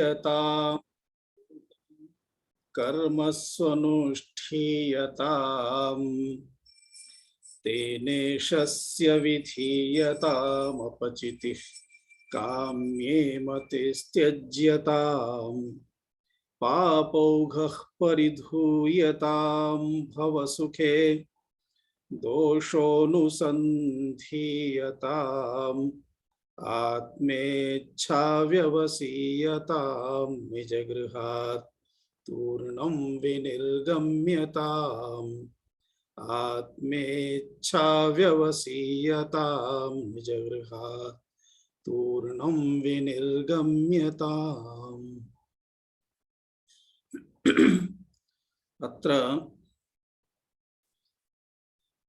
यतां कर्मस्वनुष्ठीयताम् तेनेशस्य विधीयतामपचितिः काम्ये मतिस्त्यज्यताम् पापौघः परिधूयतां भवसुखे दोषोऽनुसन्धीयताम् आत्मेच्छाव्यवसीयतां निजगृहात् तूर्णं विनिर्गम्यताम् आत्मेच्छाव्यवसीयतां निजगृहात् तूर्णं विनिर्गम्यताम्। अत्र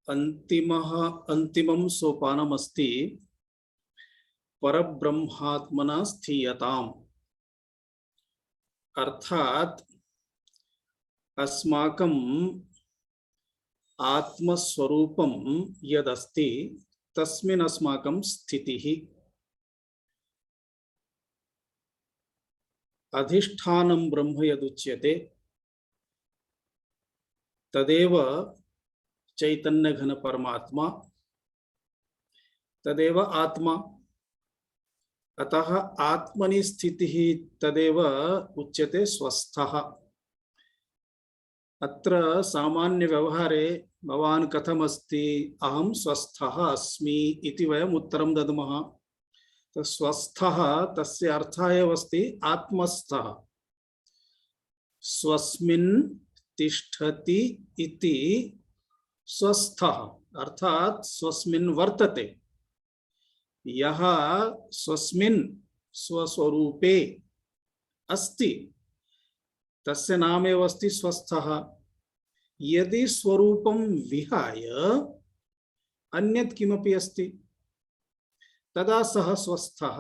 अंतिमं सोपानमस्ति परब्रह्मात्मना स्थीयताम्। अर्थात अस्माकं आत्मस्वरूपं यदस्ति तस्मिन् अस्माकं स्थितिः। अधिष्ठानं ब्रह्म यदुच्यते तदेव चैतन्य घन परमात्मा, तदेव आत्मा। अतः आत्मनि स्थितिः तदेव उच्यते स्वस्थः। अत्र सामान्य व्यवहारे भवान् कथमस्ति, अहं स्वस्थः अस्मि इति वयम् उत्तरं दद्मः। तो स्वस्थः तस्य अर्थः एव अस्ति आत्मस्थः। स्वस्मिन् तिष्ठति इति स्वस्थः अर्थात स्वस्मिन् वर्तते। यः स्वस्मिन् स्वस्वरूपे अस्ति तस्य नामेव अस्ति स्वस्थः। यदि स्वरूपं विहाय अन्यत् किमपि अस्ति तदा सः स्वस्थः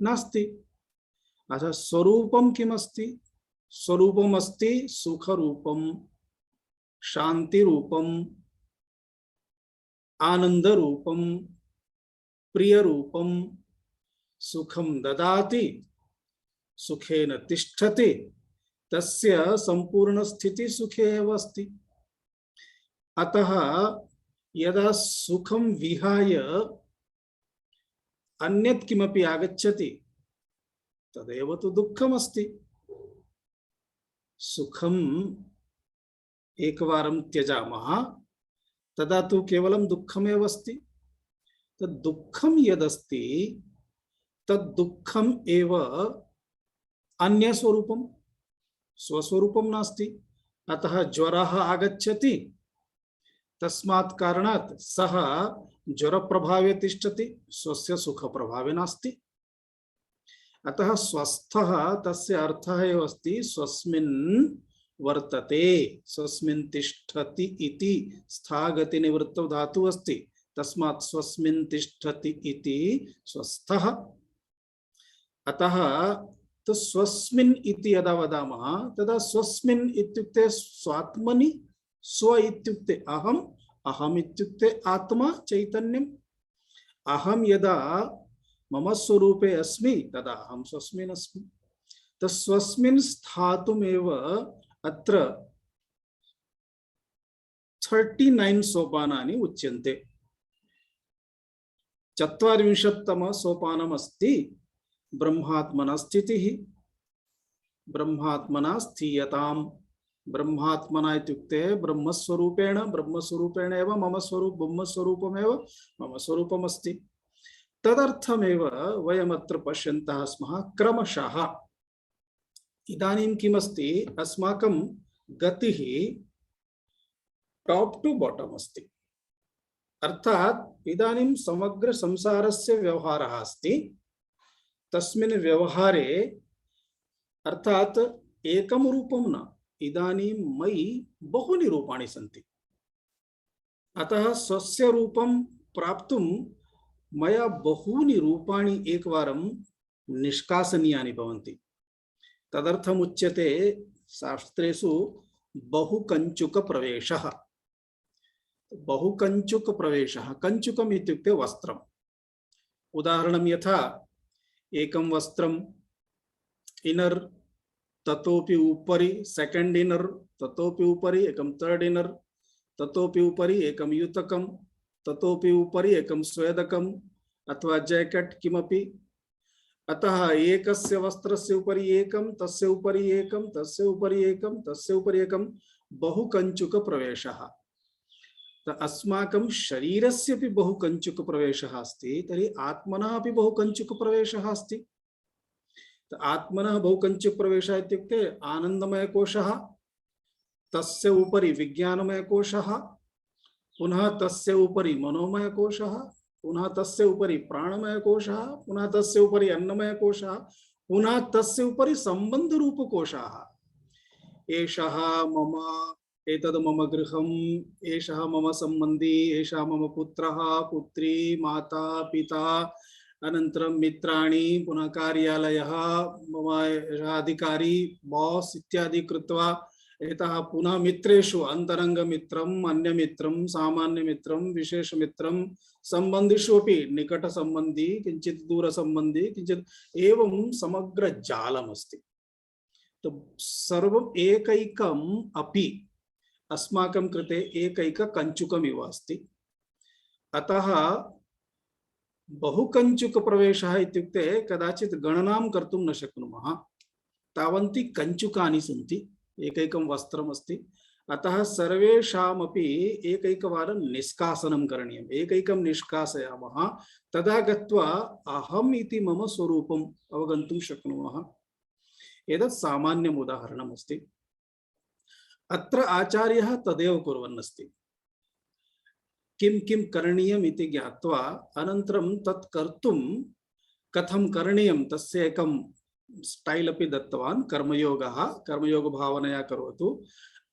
नास्ति। अतः स्वरूपं किमस्ति? स्वरूपम् अस्ति सुखरूपं, शान्तिरूपं, आनंदरूपं, प्रियरूपं, सुखं ददाति, सुखेन तिष्ठति, तस्य संपूर्ण स्थिति सुखे एव अस्ति। अतः यदा सुखं विहाय अन्यत् किमपि आगच्छति तदेव तु दुःखमस्ति। सुखम् एकवारं त्यजामः तदा तु केवलं दुःखमेव अस्ति। तद् दुःखं यदस्ति तद् दुःखम् एव अन्यस्वरूपं, स्वस्वरूपं नास्ति। अतः ज्वरः आगच्छति, तस्मात् कारणात् सः ज्वरप्रभावे तिष्ठति, स्वस्य सुखप्रभावे नास्ति। अतः स्वस्थः तस्य अर्थः एव अस्ति स्वस्मिन् वर्तते, स्वस्मिन् तिष्ठति इति स्थागति निवृत्तौ धातुः अस्ति। तस्मात् स्वस्मिन् तिष्ठति इति स्वस्थः। अतः तो स्वस्मिन् इति यदा वदामः तदा स्वस्मिन् इत्युक्ते स्वात्मनि, स्व इत्युक्ते अहम्, अहम् इत्युक्ते आत्मा चैतन्यम्। अहं यदा मम स्वरूपे अस्मि तदा अहं स्वस्मिन् अस्मि। तो स्वस्मिन् स्थातुमेव अत्र 39 सोपानानि उच्यन्ते। 40तम सोपानमस्ति ब्रह्मात्मना स्थितिः। ब्रह्मात्मना स्थीयताम्। ब्रह्मात्मना इत्युक्ते ब्रह्मस्वरूपेण, ब्रह्मस्वरूपेण एव मम स्वरूप, ब्रह्मस्वरूपमेव मम स्वरूपमस्ति। तदर्थमेव वयमत्र पश्यन्तः स्मः क्रमशः। इदानीं किमस्ति, अस्माकं गतिः टॉप टू बॉटम अस्ति। अर्थात इदानीं समग्र संसारस्य व्यवहारः अस्ति। तस्मिन् व्यवहारे अर्थात एकं रूपं न, इदानीं मयि बहूनि रूपाणि सन्ति। अतः स्वस्य रूपं प्राप्तुं मया बहूनि रूपाणि एकवारं निष्कासनीयानि भवन्ति। तदर्थम् उच्यते शास्त्रेषु बहुकञ्चुक प्रवेशः। बहुकञ्चुक प्रवेशः, कञ्चुकम् इत्युक्ते वस्त्रम्। उदाहरणं यथा एकं वस्त्रं इनर, ततोपि उपरि सेकंड इनर, ततोपि उपरि एकम थर्ड इनर, ततोपि उपरि एकम युतकम, ततोपि उपरि एकम स्वेदकम अथवा जैकेट किमपि। अतः एकस्य वस्त्रस्य उपरि एकम, तस्य उपरि एकम, तस्य उपरि एकम, तस्य उपरि एकम बहुकंचुक प्रवेशः। अस्माकं शरीरस्य अपि बहुकंचुक प्रवेशः अस्ति, तर्हि आत्मनः अपि बहुकंचुक प्रवेशः अस्ति। आत्मनः बहुकंचुक प्रवेशः इत्युक्ते आनंदमय कोशः, तस्य उपरि विज्ञानमय कोशः, पुनः तस्य उपरि मनोमय कोशः, पुनः तस्य उपरि प्राणमय कोशः, पुनः तस्य उपरि अन्नमय कोशः, पुनः तस्य उपरि संबंध रूप कोशः। एषः मम, एतद् मम गृहम्, एषः मम सम्बन्धी, एषः मम पुत्रः पुत्री माता पिता, अनन्तरं मित्राणि, पुनः कार्यालयः, मम अधिकारी बॉस इत्यादि कृत्वा एतः पुनः मित्रेषु अन्तरङ्गमित्रम्, अन्यमित्रं, सामान्यमित्रं, विशेषमित्रं, सम्बन्धिषु अपि निकटसम्बन्धी, किञ्चित् दूरसम्बन्धी, किञ्चित् एवं समग्र जालमस्ति। तो सर्वम् एकैकम् अपि अस्माकं कृते एकैक कञ्चुकमिव अस्ति। अतः बहुकञ्चुक प्रवेशः इत्युक्ते कदाचित् गणनां कर्तुं न शक्नुमः, तावन्ति कञ्चुकानि सन्ति, एकैकं वस्त्रम् अस्ति। अतः सर्वेषामपि एकैकवारं निष्कासनं करणीयम्। एकैकं निष्कासयामः, तदा गत्वा अहम् इति मम स्वरूपम् अवगन्तुं शक्नुमः। एतत् सामान्यम् उदाहरणम् अस्ति। अत्र आचार्यः तदेव कुर्वन् अस्ति। किं किं करणीयम् इति ज्ञात्वा अनन्तरं तत् कर्तुं कथं करणीयं तस्य एकं स्टैल् अपि दत्तवान्। कर्मयोगः, कर्मयोगभावनया करोतु।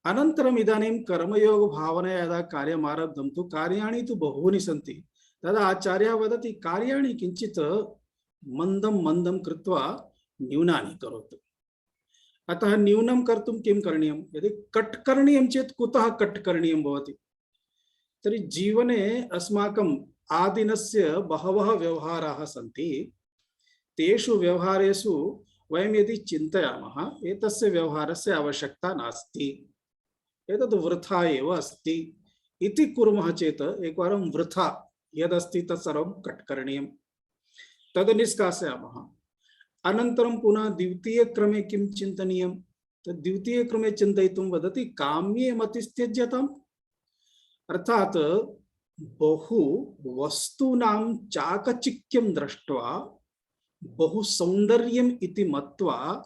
अनन्तरम् इदानीं कर्मयोगभावनया यदा कार्यम् आरब्धं तु कार्याणि तु बहूनि सन्ति। तदा आचार्यः वदति कार्याणि किञ्चित् मन्दं मन्दं कृत्वा न्यूनानि करोतु। अतः न्यूनं कर्तुं किं करणीयं? यदि कट् करणीयं चेत् कुतः कट् करणीयं भवति? तर्हि जीवने अस्माकं आदिनस्य बहवः व्यवहाराः सन्ति। तेषु व्यवहारेषु वयं यदि चिन्तयामः एतस्य व्यवहारस्य आवश्यकता नास्ति, एतद् वृथा एव अस्ति इति कुर्मः चेत् एकवारं वृथा यदस्ति तत् सर्वं कट् करणीयं, तद् निष्कासयामः। अनन्तरं पुनः द्वितीयक्रमे किं चिन्तनीयं? तद् द्वितीयक्रमे चिन्तयितुं वदति काम्ये मतिस्त्यज्यताम्। अर्थात बहु वस्तूनां चाकचिक्यं दृष्ट्वा बहु सौन्दर्यम् इति मत्वा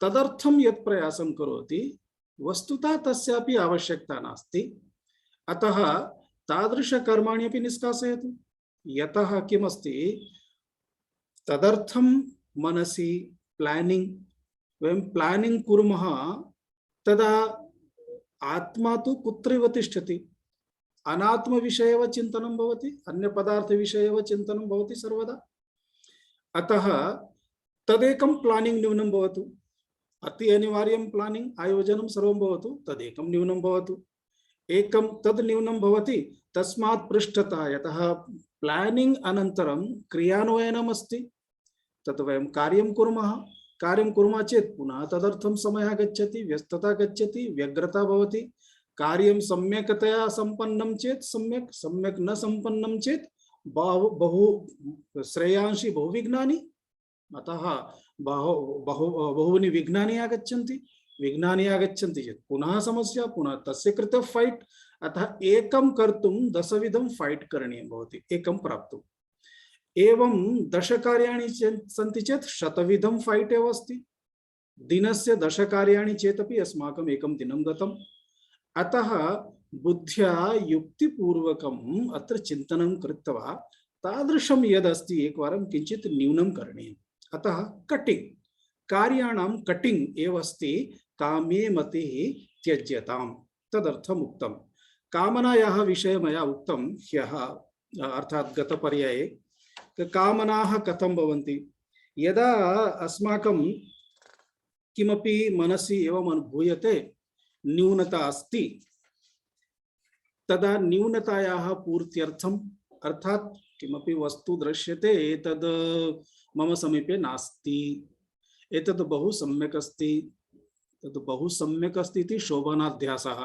तदर्थं यत् प्रयासं करोति वस्तुतः तस्यापि आवश्यकता नास्ति। अतः तादृशकर्माणि अपि निष्कासयतु। यतः किमस्ति, तदर्थं मनसि प्लानिंग, वयं प्लानिंग कुर्मः तदा आत्मा तु कुत्रैव तिष्ठति, अनात्म विषये एव चिन्तनं भवति, अन्य पदार्थ विषये एव चिन्तनं भवति सर्वदा। अतः तदेकं प्लानिंग न्यूनं भवतु, अति अनिवार्यं प्लानिंग आयोजनं सर्वं भवतु, तदेकं न्यूनं भवतु। एकं तद् न्यूनं भवति, तस्मात् पृष्ठतः यतः प्लानिंग अनन्तरं क्रियान्वयनम् अस्ति, तत् वयं कार्यं कुर्मः चेत् पुनः तदर्थं समयः गच्छति, व्यस्तता गच्छति, व्यग्रता भवति। कार्यं सम्यक्तया सम्पन्नं चेत् सम्यक्, सम्यक् न सम्पन्नं चेत् बहु श्रेयांसि बहुविघ्नानि। अतः बहूनि विघ्नानि आगच्छन्ति चेत् पुनः समस्या, पुनः तस्य कृते फैट्। अतः एकं कर्तुं दशविधं फैट् करणीयं भवति एकं प्राप्तुम्। एवं 10 कार्याणि सन्ति चेत् शतविधं फैट् एव अस्ति। दिनस्य 10 कार्याणि चेदपि अस्माकम् एकं दिनं गतम्। अतः बुद्ध्या युक्तिपूर्वकम् अत्र चिन्तनं कृत्वा तादृशं यदस्ति एकवारं किञ्चित् न्यूनं करणीयम्। अतः कटिंग, कार्याणां कटिंग एव अस्ति काम्ये मतिः त्यज्यताम्, तदर्थम् उक्तम्। कामनायाः विषये मया उक्तं ह्यः, अर्थात् गतपर्याये। कामनाः कथं भवन्ति? यदा अस्माकं किमपि मनसि एवम् अनुभूयते न्यूनता अस्ति, तदा न्यूनतायाः पूर्त्यर्थम्, अर्थात् किमपि वस्तु दृश्यते तद् मम समीपे नास्ति, एतद् बहु सम्यक् अस्ति, तद् बहु सम्यक् अस्ति इति शोभनाध्यासः,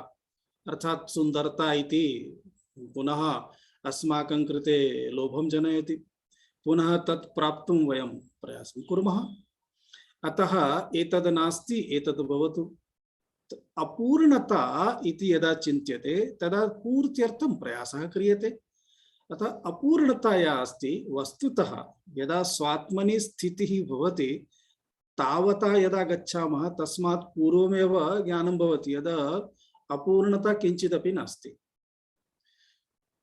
अर्थात् सुन्दरता इति पुनः अस्माकं कृते लोभं जनयति, पुनः तत् प्राप्तुं वयं प्रयासं कुर्मः। अतः एतद् नास्ति एतद् भवतु। अपूर्णता इति यदा चिन्त्यते तदा पूर्त्यर्थं प्रयासः क्रियते। अतः अपूर्णता या अस्ति, वस्तुतः यदा स्वात्मनि स्थितिः भवति तावता यदा गच्छामः तस्मात् पूर्वमेव ज्ञानं भवति यदा अपूर्णता किञ्चिदपि नास्ति।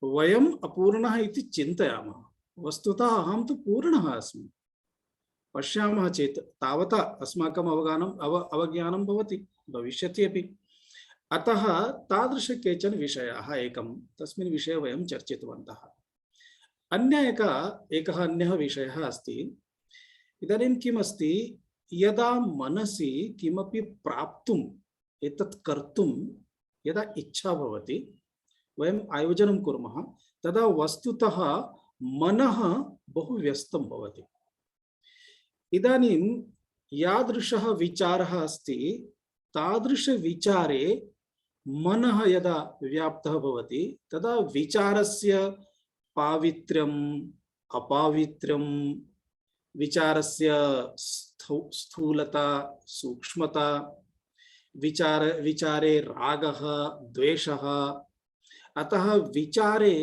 वयम् अपूर्णः इति चिन्तयामः, वस्तुतः अहं तु पूर्णः अस्मि। पश्यामः चेत् तावता अस्माकम् अवज्ञानं भवति, भविष्यति अपि। अतः तादृश केचन विषयाः एकं, तस्मिन् विषये वयं चर्चितवन्तः। एकः अन्यः विषयः अस्ति। इदानीं किम् अस्ति, यदा मनसि किमपि प्राप्तुम्, एतत् कर्तुं यदा इच्छा भवति, वयम् आयोजनं कुर्मः, तदा वस्तुतः मनः बहु व्यस्तं भवति। इदानीं यादृशः विचारः अस्ति, तादृश विचारे मनः यदा व्याप्तः भवति तदा विचारस्य पावित्र्यम् अपावित्र्यं, विचारस्य स्थूलता सूक्ष्मता, विचारे रागः द्वेषः, अतः विचारे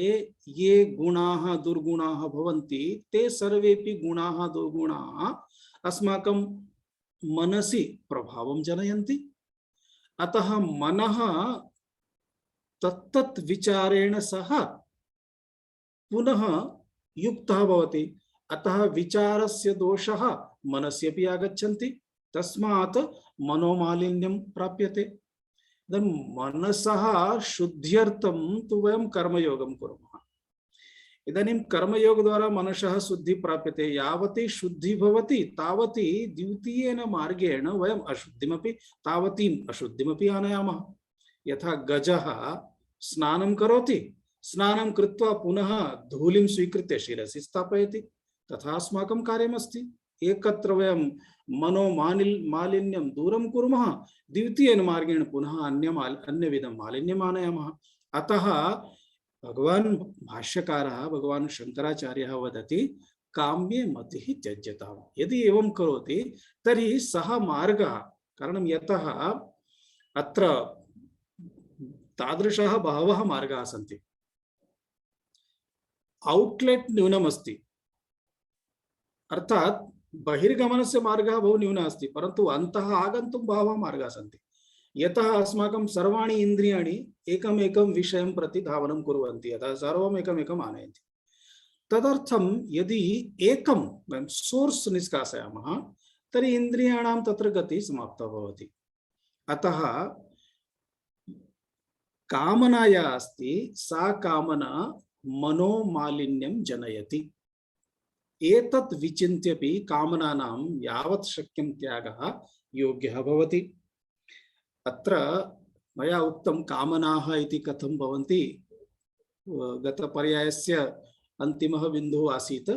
ये गुणाः दुर्गुणाः भवन्ति ते सर्वेपि गुणाः दुर्गुणाः अस्माकं मनसि प्रभावं जनयन्ति। अतः मनः तत्तत् विचारेण सह पुनः युक्तः भवति। अतः विचारस्य दोषः मनस्यपि आगच्छन्ति, तस्मात् मनोमालिन्यं प्राप्यते। मनसः शुद्ध्यर्थं तु वयं कर्मयोगं कुर्मः। इदानीं कर्मयोग द्वारा मनसः शुद्धि प्राप्यते। यावती शुद्धि भवति तावती द्वितीयेन मार्गेण वयम् अशुद्धिमपि तावतीम् अशुद्धिमपि आनयामः। यथा गजः स्नानं करोति, स्नानं कृत्वा पुनः धूलिं स्वीकृत्य शिरसि स्थापयति, तथा अस्माकं कार्यमस्ति। एकत्र वयं मालिन्यं दूरं कुर्मः, द्वितीयेन मार्गेण पुनः अन्यविधं मालिन्यम् आनयामः। अतः भगवान् भाष्यकारः भगवान् शंकराचार्यः वदति, काम्ये मतिः त्यज्यताम्। यदि एवं करोति तर्हि सः मार्गः, कारणं यतः अत्र तादृशः बहवः मार्गाः सन्ति। औट्लेट् न्यूनमस्ति, अर्थात् बहिर्गमनस्य मार्गः बहु न्यूनः अस्ति, परन्तु अन्तः आगन्तुं बहवः मार्गाः सन्ति। यतः अस्माकं सर्वाणि इन्द्रियाणि एकमेकं विषयं प्रति धावनं कुर्वन्ति, अतः सर्वम् एकमेकम् आनयन्ति। तदर्थं यदि एकं वयं सोर्स् निष्कासयामः तर्हि इन्द्रियाणां तत्र गतिः समाप्ता भवति। अतः कामना या अस्ति सा कामना मनोमालिन्यं जनयति। एतत् विचिन्त्यपि कामनानां यावत् शक्यं त्यागः योग्यः भवति। अत्र मया उक्तं कामनाः इति कथं भवन्ति, गतपर्यायस्य अन्तिमः बिन्दुः आसीत्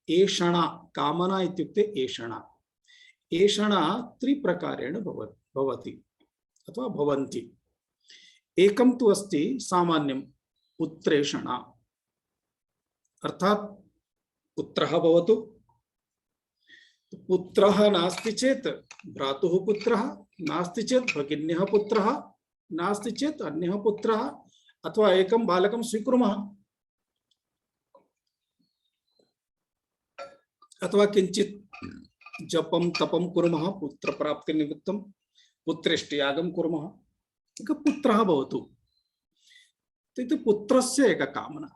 एषणा। कामना इत्युक्ते एषणा। एषणा त्रिप्रकारेण भवति अथवा भवन्ति। एकं तु अस्ति सामान्यं पुत्रेषणा, अर्थात् पुत्रः भवतु, पुत्रः नास्ति चेत् भ्रातुः पुत्रः, नास्ति चेत् भगिन्यः पुत्रः, नास्ति चेत् अन्यः पुत्रः, अथवा एकं बालकं स्वीकुर्मः, अथवा किञ्चित् जपं तपं कुर्मः पुत्रप्राप्तिनिमित्तं, पुत्रेष्टियागं कुर्मः, एकः पुत्रः भवतु। इति पुत्रस्य एका कामना।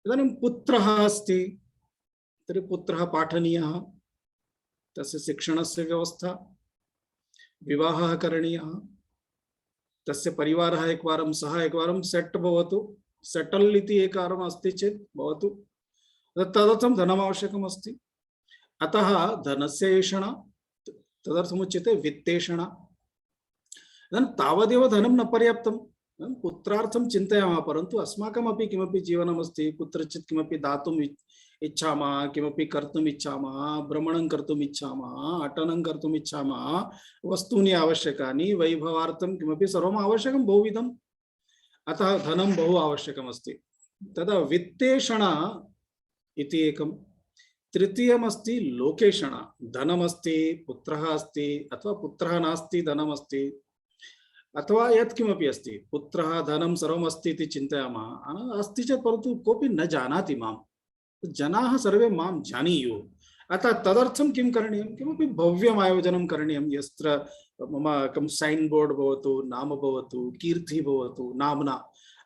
इदानीं पुत्रः अस्ति तर्हि पुत्रः पाठनीयः, तस्य शिक्षणस्य व्यवस्था, विवाहः करणीयः, तस्य परिवारः एकवारं सः एकवारं सेट् भवतु, सेटल् इति एकवारम् अस्ति चेत् भवतु, तदर्थं धनम् आवश्यकम् अस्ति। अतः धनस्य एषणा, तदर्थमुच्यते वित्तेषणा। इदानीं तावदेव धनं न पर्याप्तं, पुत्रार्थं चिन्तयामः, परन्तु अस्माकमपि किमपि जीवनमस्ति, कुत्रचित् किमपि दातुम् इच्छामः, किमपि कर्तुम् इच्छामः, भ्रमणं कर्तुम् इच्छामः, अटनं कर्तुम् इच्छामः, वस्तूनि आवश्यकानि, वैभवार्थं किमपि सर्वम् आवश्यकं बहुविधम्, अतः धनं बहु आवश्यकमस्ति। तदा वित्तेषण इति एकं, तृतीयमस्ति लोकेशण, धनमस्ति, पुत्रः अस्ति अथवा पुत्रः नास्ति धनमस्ति, अथवा यत्किमपि अस्ति, पुत्रः धनं सर्वम् अस्ति इति चिन्तयामः, अस्ति चेत् परन्तु कोऽपि न जानाति मां, जनाः सर्वे मां जानीयुः, अतः तदर्थं किं करणीयं, किमपि भव्यम् आयोजनं करणीयं, यत्र मम एकं सैन् बोर्ड् भवतु, नाम भवतु, कीर्तिः भवतु नाम्ना।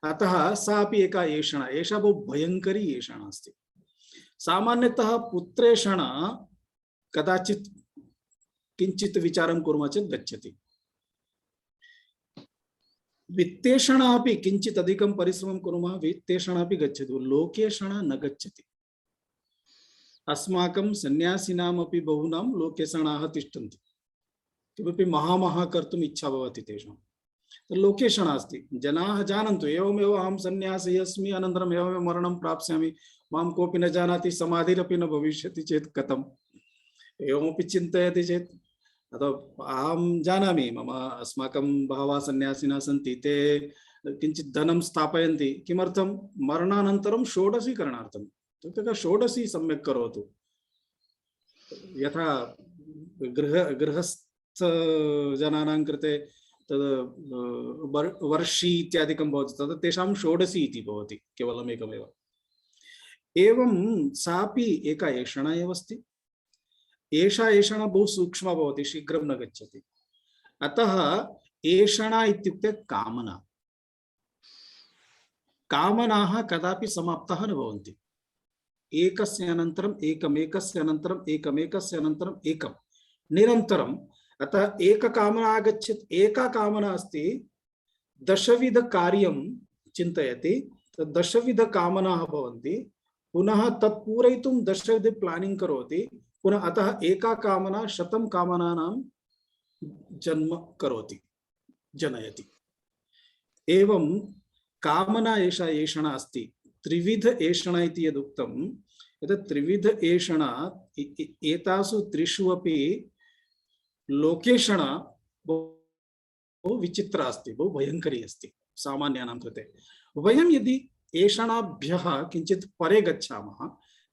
अतः सा अपि एका एषणा, एषा बहु भयङ्करी एषणा अस्ति। सामान्यतः पुत्रेषण कदाचित् किञ्चित् विचारं कुर्मः चेत् गच्छति, वित्तेषण अपि किञ्चित् अधिकं परिश्रमं कुर्मः, वित्तेषण अपि गच्छति, लोकेषण न गच्छति। अस्माकं सन्यासिनामपि बहूनां लोकेषणाः तिष्ठन्ति, किमपि महामहा कर्तुम् इच्छा भवति तेषां, लोकेषण अस्ति। जनाः जानन्तु एवमेव अहं सन्यासी अस्मि, अनन्तरम् एवमेव मरणं प्राप्स्यामि, मां कोऽपि न जानाति, समाधिरपि न भविष्यति चेत् कथम्, एवमपि चिन्तयति चेत्, अतः अहं जानामि मम अस्माकं बहवः सन्यासिनः सन्ति, ते किञ्चित् धनं स्थापयन्ति, किमर्थं, मरणानन्तरं षोडशीकरणार्थं, तत्र षोडशी सम्यक् करोतु, यथा गृहस्थ जनानां कृते तद् वर्षी इत्यादिकं भवति, तद् तेषां षोडशी इति भवति, केवलम् एकमेव। एवं सापि एका एषणा एव अस्ति। एषा एषणा बहु सूक्ष्मा भवति, शीघ्रं न गच्छति, अतः एषणा इत्युक्ते कामना। कामनाः कदापि समाप्ताः न भवन्ति, एकस्य अनन्तरम् एकम्, एकस्य अनन्तरम् एकम्, एकस्य अनन्तरम् एकं, निरन्तरम्। अतः एककामना आगच्छेत्, एका कामना अस्ति, दशविध कार्यं चिन्तयति, दशविध कामनाः भवन्ति, पुनः तत् पूरयितुं दशविध प्लानिंग करोति, पुनः अतः एका कामना शतं कामनानां जन्म करोति, जनयति। एवं कामना एषा एषणा अस्ति। त्रिविध एषणा इति यदुक्तं, यत् त्रिविध एषणा, एतासु त्रिषु अपि लोकेषणा बहु विचित्रा अस्ति, बहु भयङ्करी अस्ति सामान्यानां कृते। वयं यदि एषणाभ्यः किञ्चित् परे गच्छामः,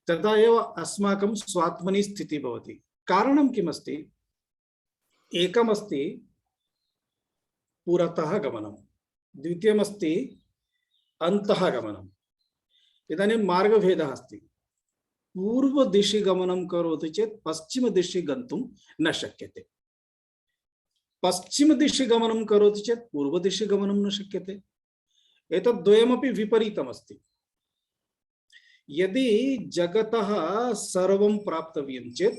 तदा एव अस्माकं स्वात्मनि स्थितिः भवति। कारणं किमस्ति, एकमस्ति पुरतः गमनं, द्वितीयमस्ति अन्तः गमनम्। इदानीं मार्गभेदः अस्ति, पूर्वदिशि गमनं करोति चेत् पश्चिमदिशि गन्तुं न शक्यते, पश्चिमदिशि गमनं करोति चेत् पूर्वदिशि गमनं न शक्यते। एतद् द्वयमपि विपरीतमस्ति। यदि जगतः सर्वं प्राप्तव्यं चेत्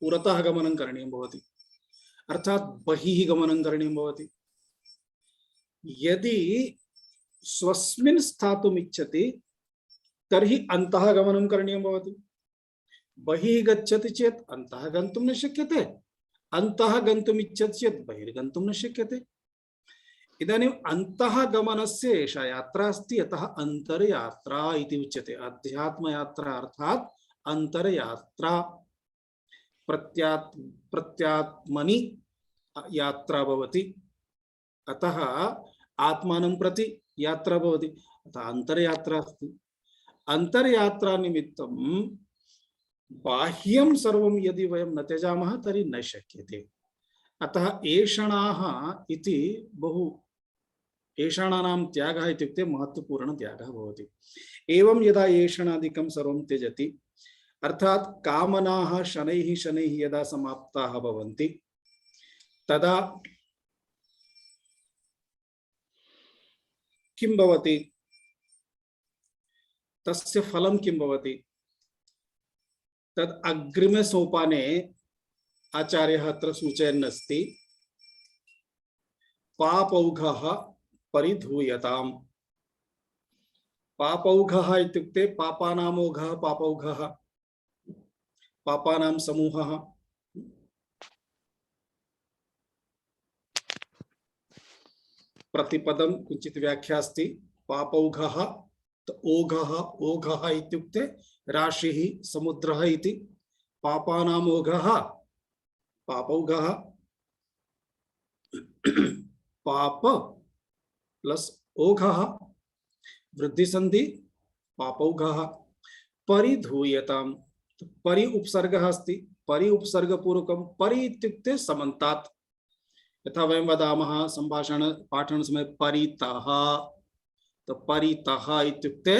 पुरतः गमनं करणीयं भवति, अर्थात् बहिः गमनं करणीयं भवति। यदि स्वस्मिन् स्थातुम् इच्छति तर्हि अन्तः गमनं करणीयं भवति। बहिः गच्छति चेत् अन्तः गन्तुं न शक्यते, अन्तः गन्तुम् इच्छति चेत् बहिर्गन्तुं न शक्यते। इदानीम् अन्तः गमनस्य एषा यात्रा अस्ति, अतः अन्तर्यात्रा इति उच्यते। अध्यात्मयात्रा अर्थात् अन्तर्यात्रा, प्रत्यात्मनि यात्रा भवति, अतः आत्मानं प्रति यात्रा भवति, अतः अन्तर्यात्रा अस्ति। अन्तर्यात्रा निमित्तं बाह्यं सर्वं यदि वयं न त्यजामः तर्हि न शक्यते। अतः एषणाः इति बहु, एषणानां त्यागः इत्युक्ते महत्वपूर्ण त्यागः भवति। एवं यदा एषणादिकं सर्वं त्यजति, अर्थात् कामनाः शनैः शनैः यदा समाप्ताः भवन्ति, तदा किं भवति, तस्य फलं किं भवति, तद् अग्रिमे सोपाने आचार्यः अत्र सूचयन् अस्ति, पापौघः परिधूयताम्। पापौघः इत्युक्ते पापानामौघः, पापौघः पापानां समूहः। प्रतिपदं किञ्चित् व्याख्या अस्ति, पापौघः तो ओघः ओघः इत्युक्ते राशिः समुद्रः इति। पापानाम् ओघः पापौघः पाप प्लस ओघः वृद्धि संधि पापौघः। परिधूयताम् तो परि उपसर्गः अस्ति। परि उपसर्ग पूर्वकं परि इत्युक्ते समन्तात्। यथा वयं वदामः संभाषण पाठन समय परितः, तो परितः इत्युक्ते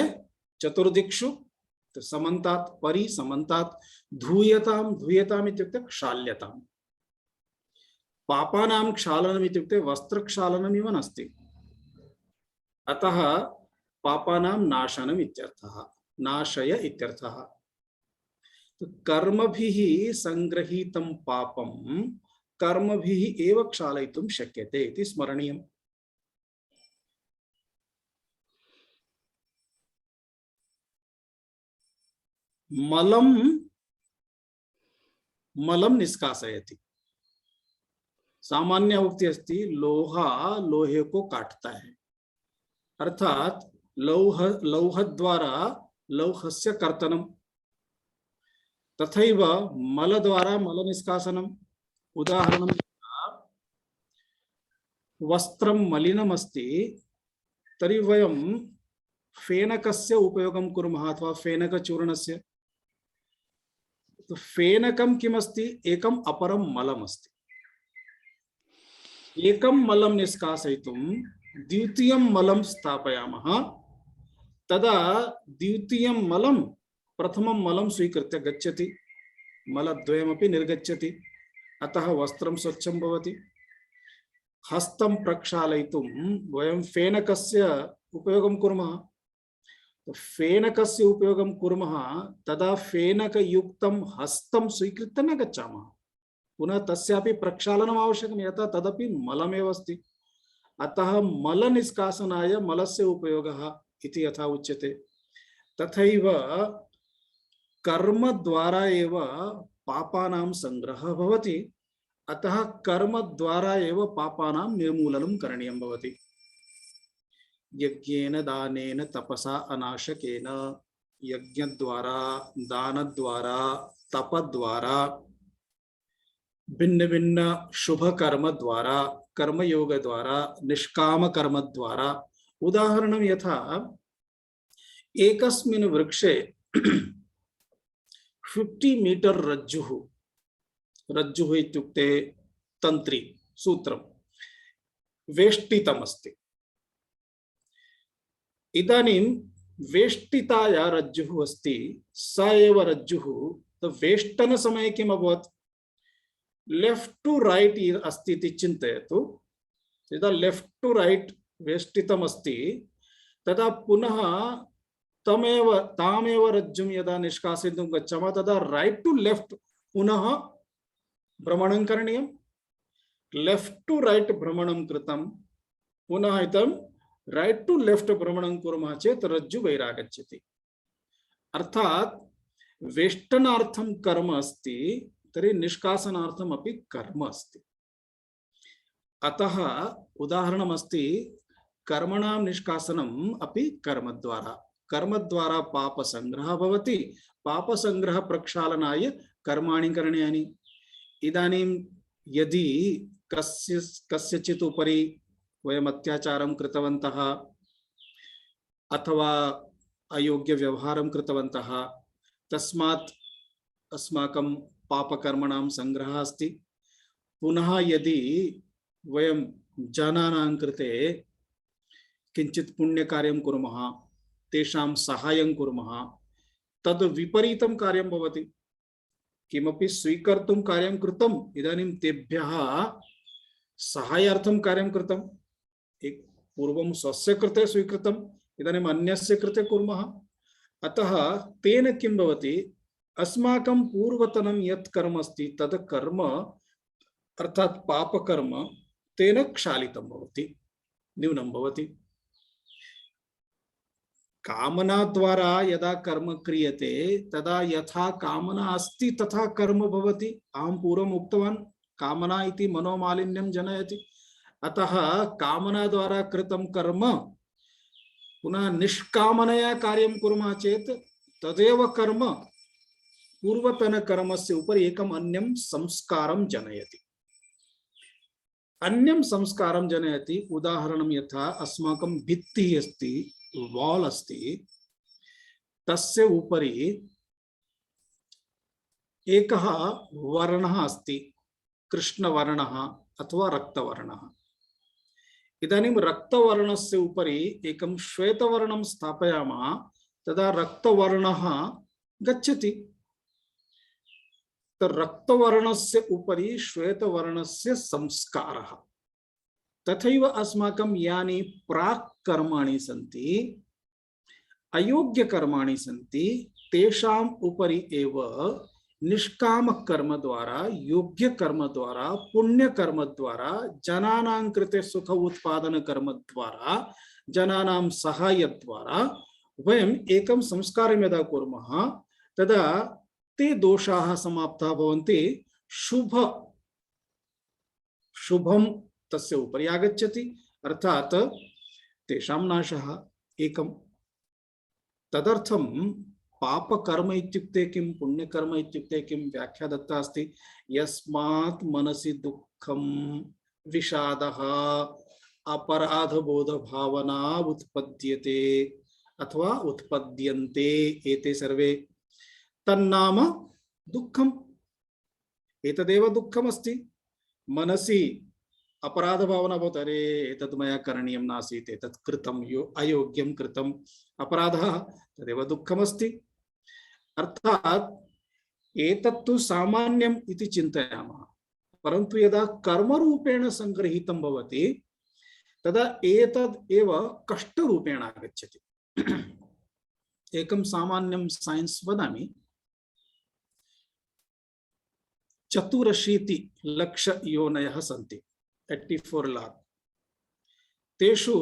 चतुर्दिक्षु, तो समन्तात् परि समन्तात्। धूयताम् धूयताम् इत्युक्ते क्षाल्यताम्। पापानां क्षालनम् इत्युक्ते वस्त्रक्षालनमिव नास्ति, अतः पापानां नाशनम् इत्यर्थः, नाशय इत्यर्थः। तो कर्मभिः संगृहीतं पापं कर्मभिः एव क्षालयितुं शक्यते इति स्मरणीयम्। मलं मलं निष्कासयति। सामान्य उक्ति अस्ति लोहा लोहे को काटता है, अर्थात लौह द्वारा लौहस्य कर्तनम्, तथैव मल द्वारा मल निष्कासनम्। उदाहरणं वस्त्रं मलिनम् अस्ति तर्हि वयं फेनकस्य उपयोगं कुर्मः अथवा फेनकचूर्णस्य। तो फेनकं किमस्ति, एकम् अपरं मलम् अस्ति। एकं मलं निष्कासयितुं द्वितीयं मलं स्थापयामः, तदा द्वितीयं मलं प्रथमं मलं स्वीकृत्य गच्छति, मलद्वयमपि निर्गच्छति, अतः वस्त्रं स्वच्छं भवति। हस्तं प्रक्षालयितुं वयं फेनकस्य उपयोगं कुर्मः। तो फेनकस्य उपयोगं कुर्मः, तदा फेनकयुक्तं हस्तं स्वीकृत्य न गच्छामः, पुनः तस्यापि प्रक्षालनम् आवश्यकं, यतः तदपि मलमेव अस्ति। अतः मल निष्कासनाय मलस्य उपयोगः इति यथा उच्यते, तथैव कर्म द्वारा एव पापानां संग्रहः भवति, अतः कर्म द्वारा एव पापानां निर्मूलनं करणीयं भवति। यज्ञेन दानेन तपसा अनाशकेन, यज्ञद्वारा दानद्वारा तपद्वारा भिन्न भिन्न शुभ कर्म द्वारा कर्मयोग द्वारा निष्काम कर्म द्वारा। उदाहरणं यथा एकस्मिन् वृक्षे 50 मीटर रज्जुः, रज्जुः इत्युक्ते तंत्री सूत्रं वेष्टितमस्ति। इदानीं वेष्टिताया रज्जुः अस्ति, सा एव रज्जुः। तो वेष्टन समये किम् अभवत्, लेफ्ट टू राइट अस्ति इति चिन्तयतु। यदा लेफ्ट टू राइट वेष्टितम् अस्ति, तदा पुनः तामेव रज्जुं यदा निष्कासयितुं गच्छामः, तदा राइट टू लेफ्ट पुनः भ्रमणं करणीयं। लेफ्ट टू राइट भ्रमणं कृतं, पुनः इदं राइट टू लेफ्ट भ्रमणं कुर्मः चेत् रज्जु बहिरागच्छति। अर्थात् वेष्टनार्थं कर्म अस्ति, तर्हि निष्कासनार्थम् अपि कर्म अस्ति। अतः उदाहरणमस्ति कर्मणां निष्कासनम् अपि कर्मद्वारा। कर्मद्वारा पापसंग्रहः भवति, पापसंग्रह प्रक्षालनाय कर्माणि करणीयानि। इदानीं यदि कस्यचित् उपरि वयम् अत्याचारं कृतवन्तः अथवा अयोग्य व्यवहारं कृतवन्तः, तस्मात् अस्माकं पापकर्मणां संग्रहः अस्ति। पुनः यदि वयं जनानां कृते किञ्चित् पुण्यकार्यं कुर्मः, तेषां सहायं कुर्मः, तद् विपरीतं कार्यं भवति। किमपि स्वीकर्तुं कार्यं कृतम्, इदानीं तेभ्यः सहायार्थं कार्यं कृतम्, एक पूर्वं स्वस्य कृते स्वीकृतम्, इदानीम् अन्यस्य कृते कुर्मः। अतः तेन किं भवति, अस्माकं पूर्वतनं यत् कर्म अस्ति तद् कर्म अर्थात् पापकर्म तेन क्षालितं भवति, न्यूनं भवति। कामना द्वारा यदा कर्म क्रियते तदा यथा कामना अस्ति तथा कर्म भवति। अहं पूर्वम् उक्तवान्, कामना इति मनोमालिन्यं जनयति। अतः कामना द्वारा कृतं कर्म पुनः निष्कामनया कार्यं कुर्मः चेत् तदेव कर्म पूर्वतनकर्मस्य उपरि एकम् अन्यं संस्कारं जनयति। अन्यं संस्कारं जनयति। उदाहरणं यथा अस्माकं भित्तिः अस्ति, वाल् अस्ति, तस्य उपरि एकः वर्णः अस्ति, कृष्णवर्णः अथवा रक्तवर्णः। इदानीं रक्तवर्णस्य उपरि एकं श्वेतवर्णं स्थापयामः, तदा रक्तवर्णः गच्छति। रक्तवर्णस्य उपरि श्वेतवर्णस्य संस्कारः। तथैव अस्माकं यानि प्राक् कर्माणि सन्ति, अयोग्य कर्माणि सन्ति, तेषाम् उपरि एव निष्काम कर्म द्वारा, योग्य कर्म द्वारा, पुण्य कर्म द्वारा, जनानां कृते सुख उत्पादन कर्म द्वारा, जनानां सहाय द्वारा वयम् एकं संस्कारं यदा कुर्मः तदा ते दोषाः समाप्ताः भवन्ति। शुभं तस्य उपरि आगच्छति, अर्थात् तेषां नाशः एकम्। तदर्थं पापकर्म इत्युक्ते किं, पुण्यकर्म इत्युक्ते किं, व्याख्या दत्ता अस्ति। यस्मात् मनसि दुःखं, विषादः, अपराधबोध भावना उत्पद्यते अथवा उत्पद्यन्ते, एते सर्वे तन्नाम दुःखम्। एतदेव दुःखमस्ति। मनसि अपराध भावना भवति, अरे एतद् मया करणीयं नासीत्, एतत् कृतं, अयोग्यं कृतम्, अपराधः, तदेव दुःखमस्ति। अर्थात् एतत्तु सामान्यम् इति चिन्तयामः, परन्तु यदा कर्मरूपेण संगृहीतं भवति तदा एतद् एव कष्टरूपेण आगच्छति। एकं सामान्यं साइंस् वदामि। 84 लक्ष योनयः सन्ति, 84 लाख। तेषु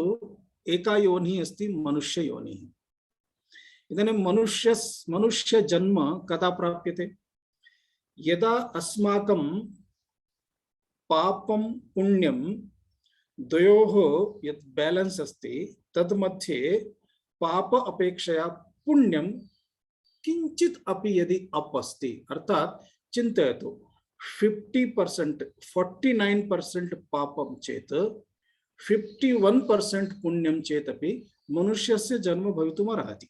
एका योनिः अस्ति मनुष्य योनिः। इदानीं मनुष्य जन्म कदा प्राप्यते? यदा अस्माकं पापं पुण्यं द्वयोः यत् बैलेंस अस्ति, तद् मध्ये पाप अपेक्षया पुण्यं किंचित् अपि यदि अप् अस्ति, अर्थात् चिन्तयतु 50%, 49% पापं चेत् 51% पुण्यं चेदपि मनुष्यस्य जन्म भवितुम् अर्हति।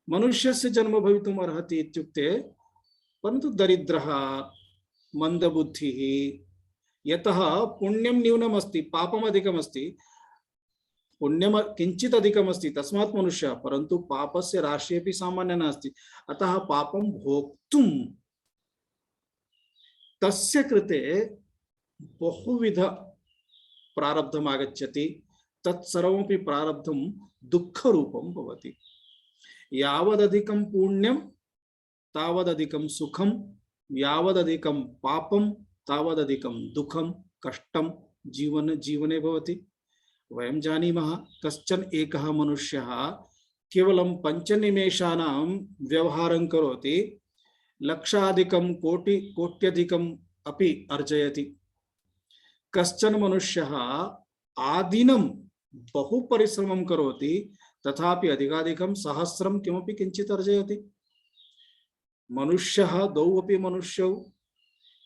मनुष्यस्य जन्म भवितुम् अर्हति इत्युक्ते, परन्तु दरिद्रः, मन्दबुद्धिः, यतः पुण्यं न्यूनम् अस्ति, पापम् अधिकम् अस्ति। पुण्यम किंचित अधिकम् अस्ति तस्मात् मनुष्यः, परन्तु पापस्य राशिः अपि सामान्य नास्ति। अतः पापं भोक्तुं तस्य कृते बहुविध प्रारब्धम् आगच्छति। तत्सर्वमपि प्रारब्धं दुःखरूपं भवति। यावदधिकं पुण्यं तावदधिकं सुखं, यावदधिकं पापं तावदधिकं दुःखं, कष्टं जीवने भवति। वयं जानीमः, कश्चन एकः मनुष्यः केवलं 5 निमेषानां व्यवहारं करोति, लक्षाधिकं कोट्यधिकम् अपि अर्जयति। कश्चन मनुष्यः आदिनं बहु परिश्रमं करोति, तथापि अधिकाधिकं सहस्रं किमपि किंचित् अर्जयति। मनुष्यः द्वौ अपि मनुष्यौ,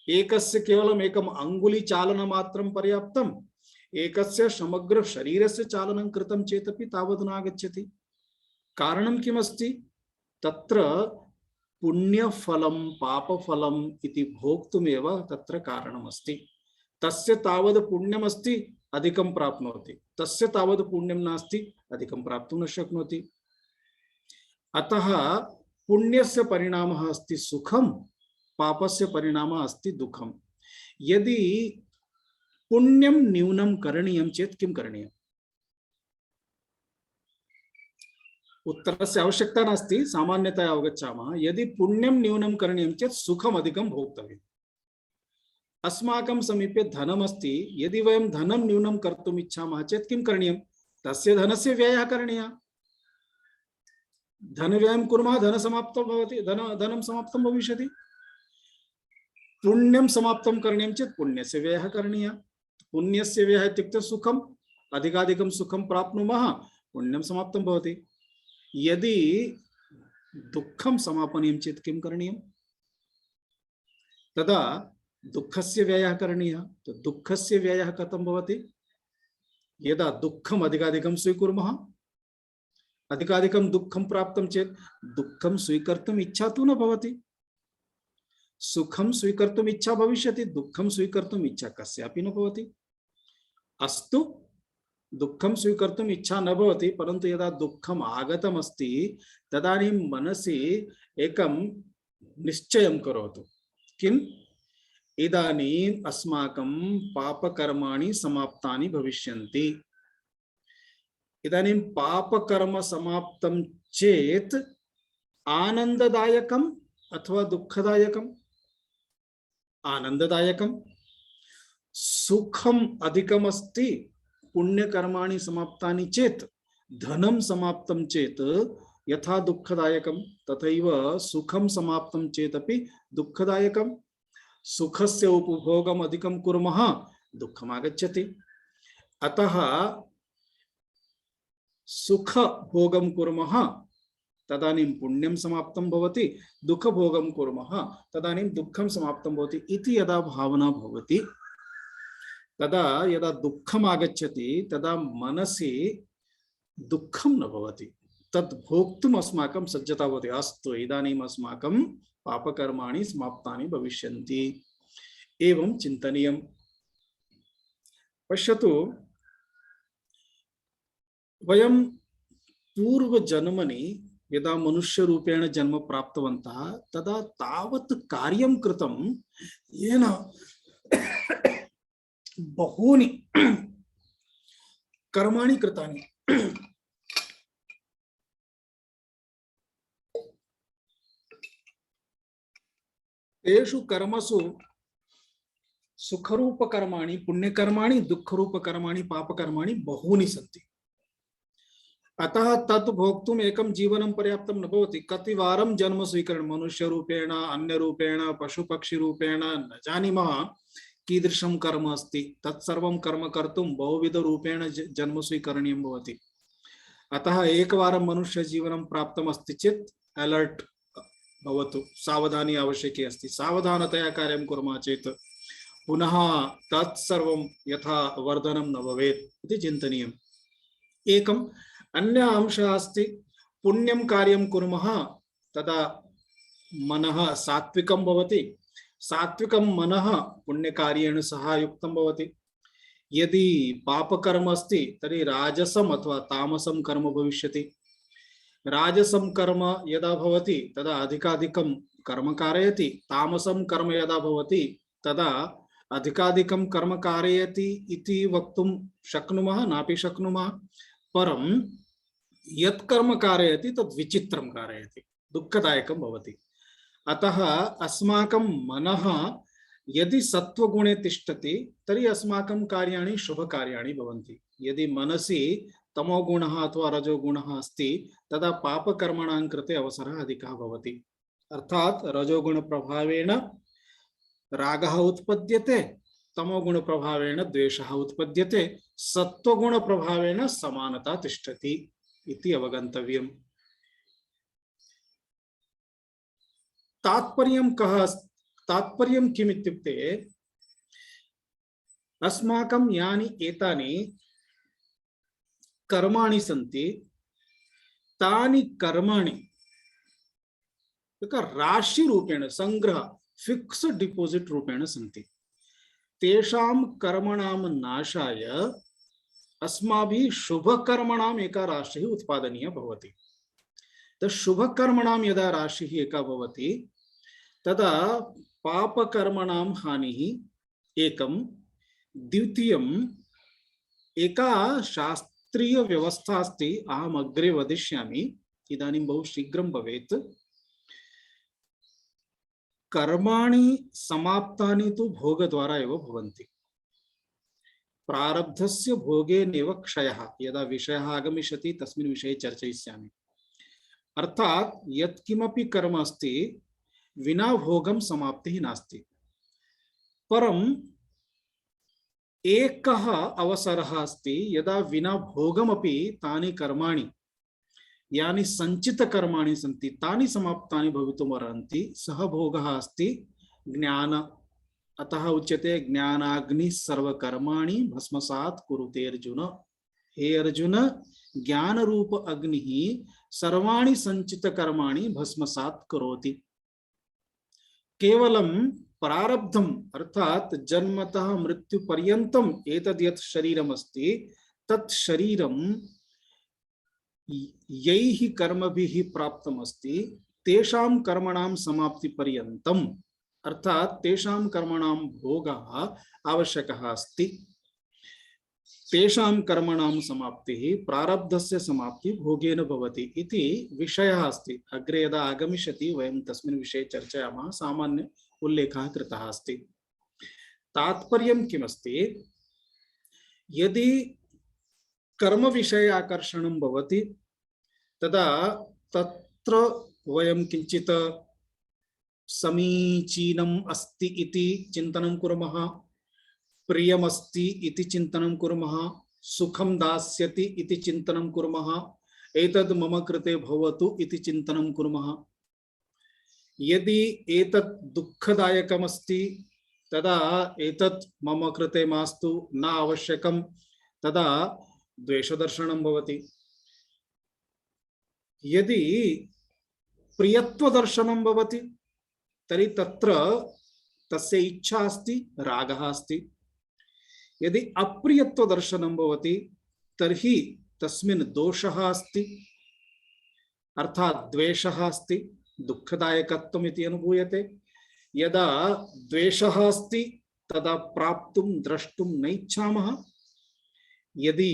एकस्य केवलम् एकम् अङ्गुली चालनमात्रं पर्याप्तम्, एकस्य समग्र शरीरस्य चालनं कृतं चेदपि तावद् नागच्छति। कारणं किमस्ति? तत्र पुण्यफलं पापफलम् इति भोक्तुमेव तत्र कारणमस्ति। तस्य तावद् पुण्यमस्ति अधिकं प्राप्नोति, तस्य तावद् पुण्यं नास्ति अधिकं प्राप्तुं न शक्नोति। अतः पुण्यस्य परिणामः अस्ति सुखं, पापस्य परिणामः अस्ति दुःखं। यदि पुण्यं न्यूनं करणीयं चेत् किं करणीयम्? उत्तरस्य आवश्यकता नास्ति, सामान्यतया अवगच्छामः। यदि पुण्यं न्यूनं करणीयं चेत् सुखम् अधिकं भोक्तव्यम्। अस्माकं समीपे धनमस्ति, यदि वयं धनं न्यूनं कर्तुम् इच्छामः चेत् किं करणीयं? तस्य धनस्य व्ययः करणीयः। धनव्ययं कुर्मः, धनसमाप्तं भवति, धनं समाप्तं भविष्यति। पुण्यं समाप्तं करणीयं चेत् पुण्यस्य व्ययः करणीयः। पुण्यस्य व्ययः इत्युक्ते सुखं, अधिकाधिकं सुखं प्राप्नुमः पुण्यं समाप्तं भवति। यदि दुःखं समापनीयं चेत् किं करणीयं? तदा दुःखस्य व्ययः करणीयः। तो दुःखस्य व्ययः कथं भवति? यदा दुःखम् अधिकाधिकं स्वीकुर्मः, अधिकाधिकं दुःखं प्राप्तं चेत् दुःखं स्वीकर्तुम् इच्छा तु न भवति। सुखं स्वीकर्तुम् इच्छा भविष्यति, दुःखं स्वीकर्तुम् इच्छा कस्यापि न भवति। अस्तु, दुःखं स्वीकर्तुम् इच्छा न भवति, परन्तु यदा दुःखम् आगतमस्ति तदानीं मनसि एकं निश्चयं करोतु। किम्? इदानीम् अस्माकं पापकर्माणि समाप्तानि भविष्यन्ति। इदानीं पापकर्म समाप्तं चेत् आनन्ददायकम् अथवा दुःखदायकम्? आनन्ददायकम्। सुखम् अधिकमस्ति पुण्यकर्माणि समाप्तानि चेत्, धनं समाप्तं चेत् यथा दुःखदायकं तथैव सुखं समाप्तं चेत् अपि दुःखदायकं। सुखस्य उपभोगम् अधिकं कुर्मः, दुःखम् आगच्छति। अतः सुखभोगं कुर्मः तदानीं पुण्यं समाप्तं भवति, दुःखभोगं कुर्मः तदानीं दुःखं समाप्तं भवति इति यदा भावना भवति, तदा यदा दुःखम् आगच्छति तदा मनसि दुःखं न भवति। तद् भोक्तुम् अस्माकं सज्जता भवति। अस्तु, इदानीम् अस्माकं पापकर्माणि समाप्तानि भविष्यन्ति, एवं चिन्तनीयम्। पश्यतु, वयं पूर्वजन्मनि यदा मनुष्यरूपेण जन्म प्राप्तवन्तः तदा तावत् कार्यं कृतं येन बहूनि कर्माणि कृतानि। तेषु कर्मसु सुखरूपकर्माणि, पुण्यकर्माणि, दुःखरूपकर्माणि, पापकर्माणि बहूनि सन्ति। अतः तत् भोक्तुम् एकं जीवनं पर्याप्तं न भवति। कतिवारं जन्म स्वीकरणं, मनुष्यरूपेण, अन्यरूपेण, पशुपक्षिरूपेण, न जानीमः कीदृशं कर्म अस्ति। तत्सर्वं कर्म कर्तुं बहुविधरूपेण जन्म स्वीकरणीयं भवति। अतः एकवारं मनुष्यजीवनं प्राप्तमस्ति चेत् अलर्ट् भवतु, सावधानी आवश्यकी अस्ति। सावधानतया कार्यं कुर्मः चेत् पुनः तत्सर्वं यथा वर्धनं न भवेत् इति चिन्तनीयम्। एकम् अन्य अंशः अस्ति, पुण्यं कार्यं कुर्मः तदा मनः सात्विकं भवति। सात्विकं मनः पुण्यकार्येण सह युक्तं भवति। यदि पापकर्म अस्ति तर्हि राजसम् अथवा तामसं कर्म भविष्यति। राजसं कर्म यदा भवति तदा अधिकाधिकं कर्म कारयति, तामसं कर्म यदा भवति तदा अधिकाधिकं कर्म कारयति इति वक्तुं शक्नुमः, नापि शक्नुमः। परं यत् कर्म कारयति तद् विचित्रं कारयति, दुःखदायकं भवति। अतः अस्माकं मनः यदि सत्वगुणे तिष्ठति तर्हि अस्माकं कार्याणि शुभकार्याणि भवन्ति। यदि मनसि तमोगुणः अथवा रजोगुणः अस्ति तदा पापकर्मणां कृते अवसरः अधिकः भवति। अर्थात् रजोगुणप्रभावेण रागः उत्पद्यते, तमोगुणप्रभावेण द्वेषः उत्पद्यते, सत्वगुणप्रभावेण समानता तिष्ठति इति अवगन्तव्यम्। तात्पर्यं कः? तात्पर्यं किम् इत्युक्ते, अस्माकं यानि एतानि कर्माणि सन्ति तानि कर्माणि राशि रूपेण संग्रह, फिक्स्ड डिपोजिट रूपेण सन्ति। तेषां कर्मणां नाशाय अस्माभिः शुभकर्मणाम् एका राशिः उत्पादनीया भवति। शुभकर्मणां यदा राशिः एका भवति तदा पापकर्मणां हानिः एकं। द्वितीयम्, एका शास्त्रीय व्यवस्था अस्ति, अहम् अग्रे वदिष्यामि, इदानीं बहु शीघ्रं भवेत्। कर्माणि समाप्तानि तु भोगद्वारा एव भवन्ति। प्रारब्धस्य भोगेनैव क्षयः, यदा विषयः आगमिष्यति तस्मिन् विषये चर्चयिष्यामि। अर्थात् यत्किमपि कर्म अस्ति विना भोगं समाप्तिः नास्ति। परं एकः अवसरः अस्ति यदा विना भोगमपि तानि कर्माणि यानि संचितकर्माणि सन्ति तानि समाप्तानि भवितुमर्हन्ति। सः भोगः अस्ति ज्ञान। अतः उच्यते ज्ञानाग्नि सर्वकर्माणि भस्मसात् कुरुते अर्जुन। हे अर्जुन, ज्ञान रूप अग्नि सर्वाणि संचित कर्माणि भस्मसात् करोति। केवलं प्रारब्धम अर्थात जन्मतः मृत्यु पर्यन्तम एतद् यत् शरीरमस्ति तत् शरीरं यैः कर्मभिः प्राप्तमस्ति तेषां कर्मणां समाप्ति पर्यन्तम अर्थात तेषां कर्मणां भोगः आवश्यकः अस्ति। तेषां कर्मणां समाप्तिः प्रारब्धस्य समाप्ति भोगेन भवति इति विषयः अस्ति। अग्रे यदा आगमिष्यति वयं तस्मिन् विषये चर्चयामः। सामान्य उल्लेखः कृतः अस्ति। तात्पर्यं किमस्ति, यदि कर्म विषये आकर्षणं भवति तदा तत्र वयं किञ्चित् समीचीनम् अस्ति इति चिन्तनं कुर्मः, प्रियमस्ति इति चिन्तनं कुर्मः, सुखं दास्यति इति चिन्तनं कुर्मः, एतद् मम कृते भवतु इति चिन्तनं कुर्मः। यदि एतत् दुःखदायकमस्ति तदा एतत् मम कृते मास्तु, न आवश्यकं, तदा द्वेषदर्शनं भवति। यदि प्रियत्वदर्शनं भवति तर्हि तत्र तस्य इच्छा अस्ति, रागः अस्ति। यदि अप्रियत्वदर्शनं भवति तर्हि तस्मिन् दोषः अस्ति, अर्थात् द्वेषः अस्ति, दुःखदायकत्वम् इति अनुभूयते। यदा द्वेषः अस्ति तदा प्राप्तुं द्रष्टुं न इच्छामः। यदि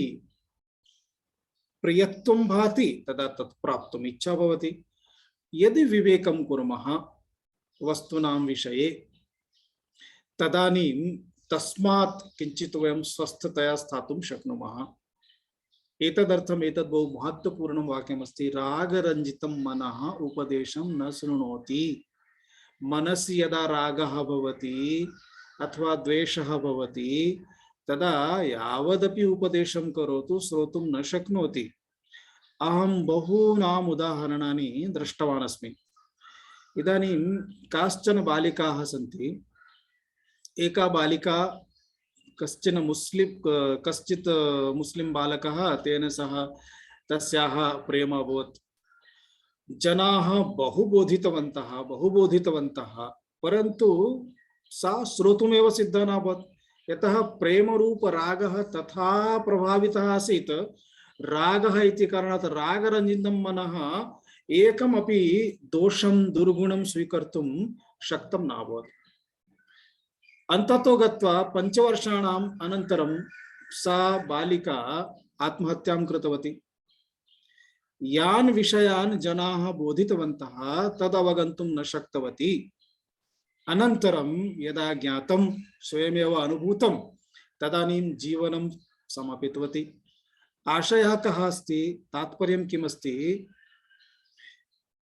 प्रियत्वं भाति तदा तत् प्राप्तुम् इच्छा भवति। यदि विवेकं कुर्मः वस्तूनां विषये तदानीं तस्मात् किञ्चित् वयं स्वस्थतया स्थातुं शक्नुमः। एतदर्थम् एतद् बहु महत्त्वपूर्णं वाक्यमस्ति। रागरञ्जितं मनः उपदेशं न शृणोति। मनसि यदा रागः भवति अथवा द्वेषः भवति तदा यावदपि उपदेशं करोतु श्रोतुं न शक्नोति। अहं बहूनाम् उदाहरणानि दृष्टवान् अस्मि। इदानीं काश्चन बालिकाः सन्ति। एका बालिका कश्चित् मुस्लिं बालकः तेन सह तस्याः प्रेम अभवत्। जनाः बहु बोधितवन्तः, परन्तु सा श्रोतुमेव सिद्धा नाभवत्। यतः प्रेमरूप रागः तथा प्रभावितः आसीत्। रागः इति कारणात् रागरञ्जितं मनः एकमपि दोषं दुर्गुणं स्वीकर्तुं शक्तं नाभवत्। अन्ततो गत्वा 5 वर्षाणाम् अनन्तरं सा बालिका आत्महत्यां कृतवती। यान् विषयान् जनाः बोधितवन्तः तदवगन्तुं न शक्तवती। अनन्तरं यदा ज्ञातं, स्वयमेव अनुभूतं, तदानीं जीवनं समापितवती। आशयः कः अस्ति, तात्पर्यं किमस्ति,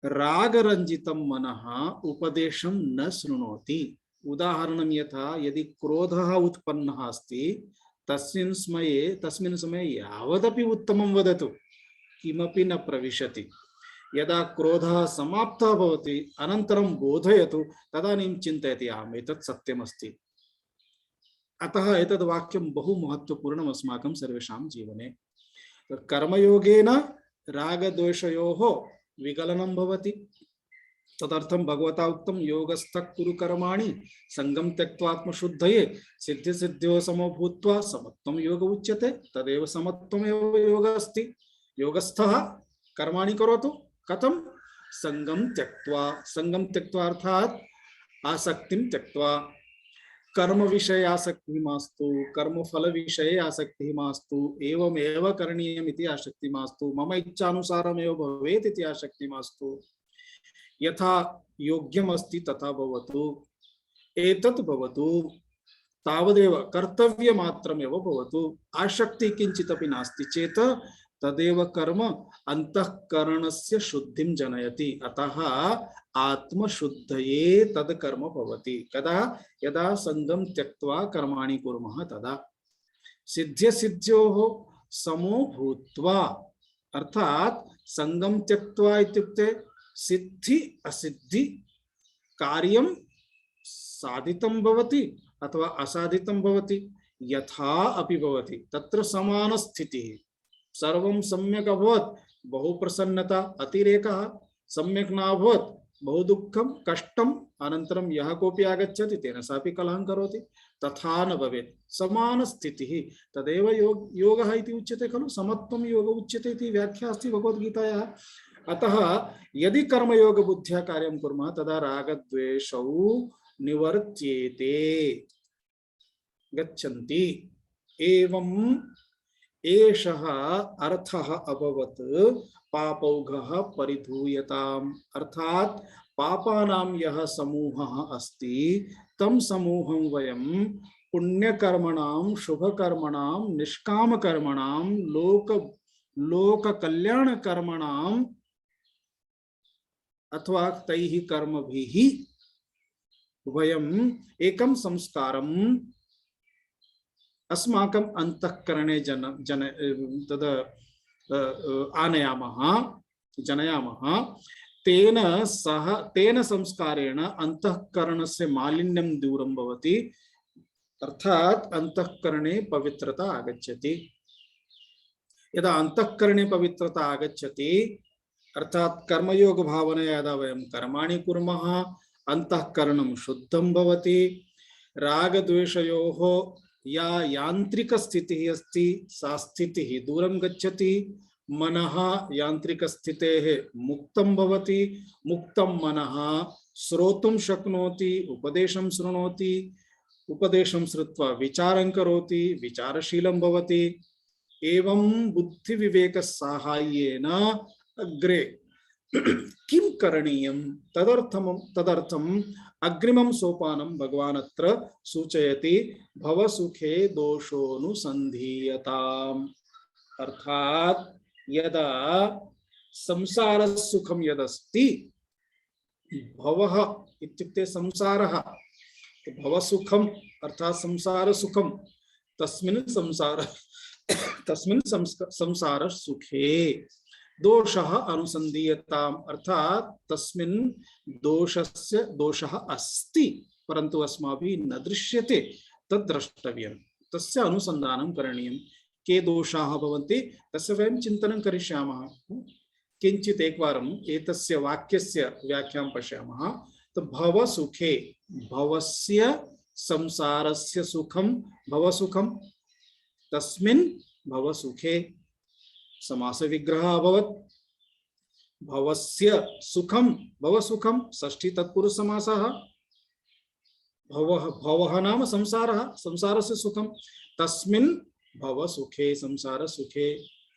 रागरञ्जितं मनः उपदेशं न शृणोति। उदाहरणं यथा यदि क्रोधः उत्पन्नः अस्ति तस्मिन् समये यावदपि उत्तमं वदतु किमपि न प्रविशति। यदा क्रोधः समाप्तः भवति अनन्तरं बोधयतु, तदानीं चिन्तयति आम् एतत् सत्यमस्ति। अतः एतद् वाक्यं बहु महत्त्वपूर्णम् अस्माकं सर्वेषां जीवने। कर्मयोगेन रागद्वेषयोः विकलनं भवति। तदर्थं भगवता उक्तं योगस्थः कुरु कर्माणि संगं त्यक्त्वा आत्मशुद्धये सिद्धिसिद्ध्योः समो भूत्वा समत्वं योग उच्यते। तदेव समत्वमेव योगः अस्ति। योगस्थः कर्माणि करोतु। कथं? संगं त्यक्त्वा अर्थात आसक्तिं त्यक्त्वा। कर्म विषये आसक्तिः मास्तु, कर्म फल विषये आसक्तिः मास्तु, एवमेव करणीयमिति आसक्तिः मास्तु, मम इच्छानुसारमेव भवेत् इति आसक्तिः मास्तु। यथा योग्यमस्ति तथा भवतु, एतत् भवतु, तावदेव कर्तव्यमात्रमेव भवतु। आसक्तिः किञ्चिदपि नास्ति चेत् तदेव कर्म अंतःकरणस्य शुद्धिं जनयति। अतः आत्मशुद्धये तद् कर्म भवति। कदा? यदा संगं त्यक्त्वा कर्माणि कुर्मः तदा। सिद्ध्य सिद्ध्योः समो भूत्वा, अर्थात संगम त्यक्त्वा इत्युक्ते सिद्धि असिद्धि कार्यं साधितं भवति अथवा असाधितं भवति, यथा अपि भवति तत्र समान स्थितिः। सर्वं सम्यक् अभवत्, बहु प्रसन्नता, अतिरेकः, सम्यक् न अभवत्, बहु दुःखं कष्टम्, अनन्तरं यः कोऽपि आगच्छति तेन सापि कलहं करोति, तथा न भवेत्, समान स्थितिः। तदेव योगः इति उच्यते खलु, समत्वं योग उच्यते इति व्याख्या अस्ति भगवद्गीतायाः। अतः यदि कर्मयोग बुद्ध्या कार्यं कुर्मः तदा रागद्वेषौ निवर्त्येते, गच्छन्ति। एवं एषः अर्थः अभवत् पापौघः परिधूयताम्, अर्थात पापानां यः समूहः अस्ति तं समूहं वयं पुण्यकर्मणां, शुभकर्मणां, निष्कामकर्मणां, लोक कल्याण कर्मणां अथवा तैः कर्मभिः वयम् एकं संस्कारम् अस्माकं अंतःकरणे तद आनयामः, जनयामः। तेन संस्कारेण अंतःकरणस्य मालिन्यं दूरं भवति, अर्थात अंतःकरणे पवित्रता आगच्छति। यदा अंतःकरणे पवित्रता आगच्छति, अर्थात कर्मयोग भावनया यदा वयं कर्माणि कुर्मः, अंतःकरणं शुद्धं भवति। रागद्वेषयोः या यांत्रिक स्थितिः अस्ति सा स्थितिः दूरं गच्छति। मनः यांत्रिक स्थितेः मुक्तं भवति। मुक्तं मनः श्रोतुं शक्नोति, उपदेशं शृणोति, उपदेशं श्रुत्वा विचारं करोति, विचारशीलं भवति। एवं बुद्धि विवेक साहाय्येन अग्रे किं करणीयं तदर्थम अग्रिमं सोपानं भगवान् अत्र सूचयति। भवसुखे दोषोऽनुसन्धीयताम्, अर्थात यदा संसार सुखम यदस्ति, भवः इत्युक्ते संसारः, भवसुखम अर्थात संसार सुखम, तस्मिन् संसार सुखे दोषः अनुसन्धीयताम्, अर्थात तस्मिन् दोषः अस्ति परन्तु अस्माभिः न दृश्यते, तद् द्रष्टव्यं, तस्य अनुसन्धानं करणीयं। के दोषाः भवन्ति तस्य वयं चिन्तनं करिष्यामः। किञ्चित् एकवारम् एतस्य वाक्यस्य व्याख्यां पश्यामः। तो भवसुखे, भवस्य संसारस्य सुखं भवसुखं, तस्मिन् भवसुखे समास विग्रह अभवत्। भवस्य सुखं भवसुखं षष्ठी तत्पुरुष समासः। भवः नाम संसारः, संसारस्य सुखं, तस्मिन् भवसुखे संसार सुखे